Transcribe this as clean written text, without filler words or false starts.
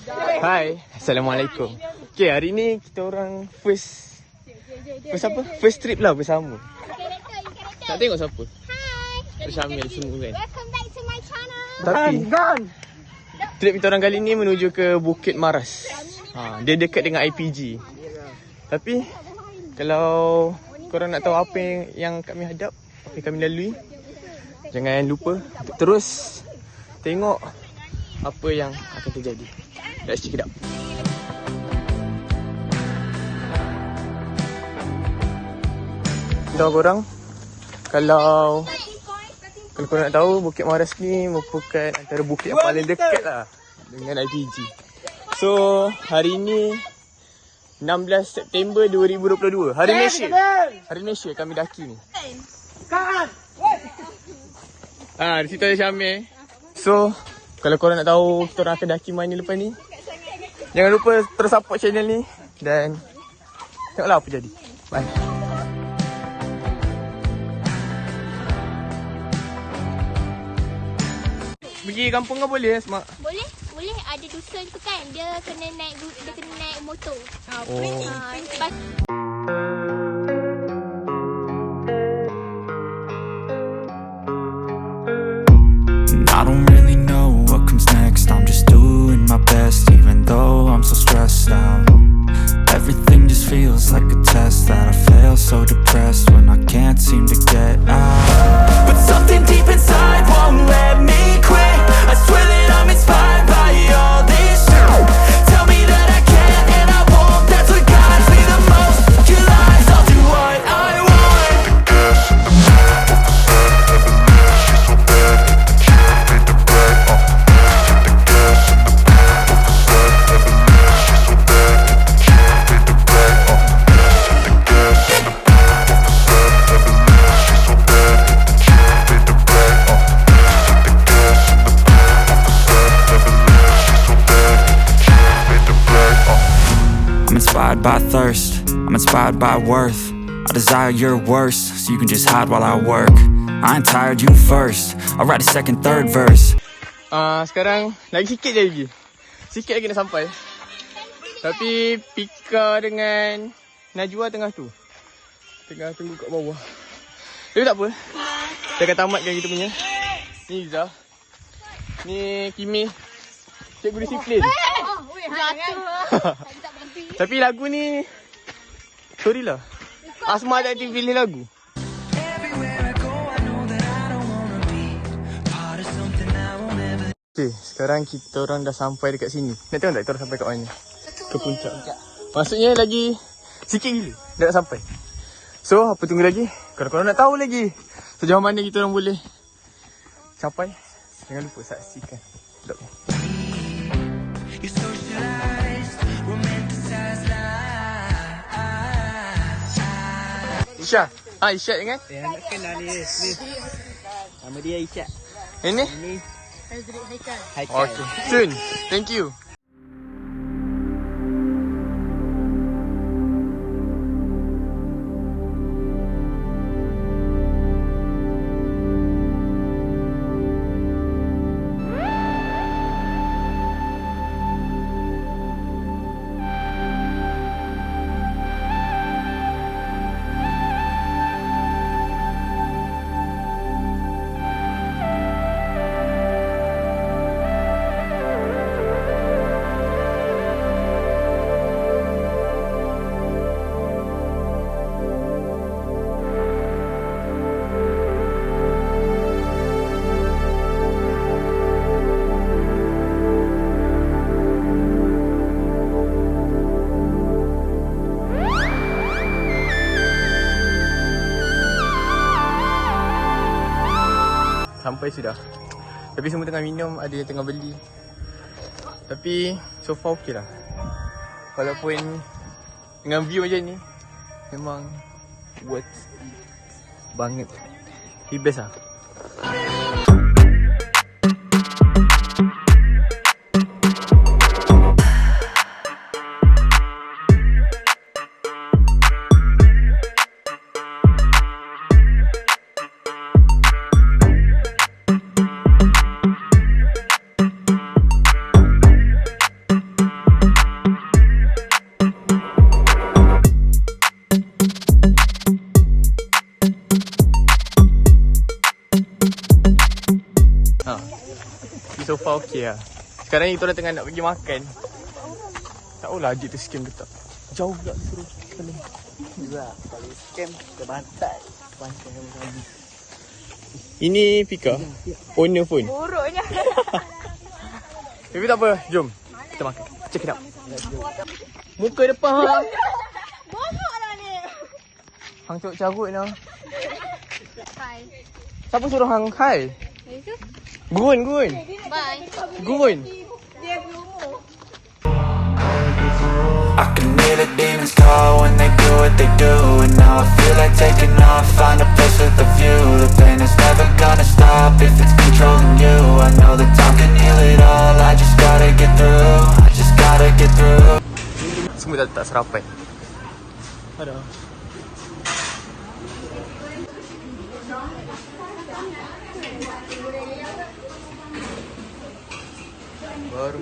Hai, Assalamualaikum. Okay, hari ni kita orang first apa? First trip lah bersama. Nak tengok siapa? Hai. Syamil semua kan. Welcome back to my channel. Tapi trip kita orang kali ni menuju ke Bukit Maras. Dia dekat dengan IPG. Tapi kalau korang nak tahu apa yang kami hadap, apa yang kami lalui, jangan lupa untuk terus tengok apa yang akan terjadi. Let's check it out. Tahu korang, kalau korang nak tahu, Bukit Maras ni merupakan antara bukit yang paling dekat lah dengan IPG. So, hari ni 16 September 2022, Hari Malaysia. Hari Malaysia kami daki ni. Di situ ada Syamil. So, kalau korang nak tahu kita orang akan daki mana lepas ni, jangan lupa terus support channel ni dan tengoklah apa jadi. Bye. Pergi kampung kan boleh Semak? Boleh. Ada dusun tu kan, dia kena naik motor. Lepas I don't really know what comes next. I'm just doing my best, even though I'm so stressed out. Everything just feels like a test that I fail, so depressed when I can't seem to get out. But something deep inside won't let me quit. I swear that I'm inspired by all this shit. Tell me that I can and I won't. That's what guides me the most. Your lies, I'll do what I want. I'm inspired by thirst, I'm inspired by worth. I desire your worst, so you can just hide while I work. I ain't tired, you first. I'll write a second, third verse. Sekarang lagi sikit je lagi. Sikit lagi nak sampai. Tapi Pika dengan Najwa tengah tu. Tengah tunggu kat bawah. Tapi tak apa. Kita akan tamatkan kita punya. Ni Izzah. Ni Kimi. Cikgu disiplin. Tapi lagu ni, sorry lah, Asma tak aktif pilih lagu. Okay, sekarang kita orang dah sampai dekat sini. Nak tengok tak kita orang sampai kat mana? Ke puncak. Maksudnya lagi sikit gila dah nak sampai. So, apa tunggu lagi? Kalau korang nak tahu lagi sejauh mana kita orang boleh sampai, jangan lupa saksikan vlog ni. Isyak. Isyak kan? Nak kenal ni. Nama dia Isyak. Ini? Ini Haikal. Okay. Soon. Thank you. Sampai sudah. Tapi semua tengah minum, ada yang tengah beli. Tapi so far okey lah. Walaupun dengan view macam ni, memang worth banget. The best lah. So far okey lah. Sekarang ni kita orang tengah nak pergi makan. Tak tahulah Ajit tu scam ke tak. Jauh pula dia suruh. Juga. Kalau scam, kita bantai. Bantai sama-sama. Ini Pika. Owner phone. Buruknya. Tapi tak apa. Jom. Kita makan. Check it out. Muka depan hang. Bongok lah ni. Hang cok carut lah. Hai. Siapa suruh hang hai? Itu. Gurun. Bye. Gurun. I can hear the demons call when they do what they do. And now I feel like taking off, find a place with a view. The pain is never gonna stop if it's controlling you. I know that time can heal it all, I just gotta get through. I just gotta get through. Semua dah tak serapat. Ada. Baru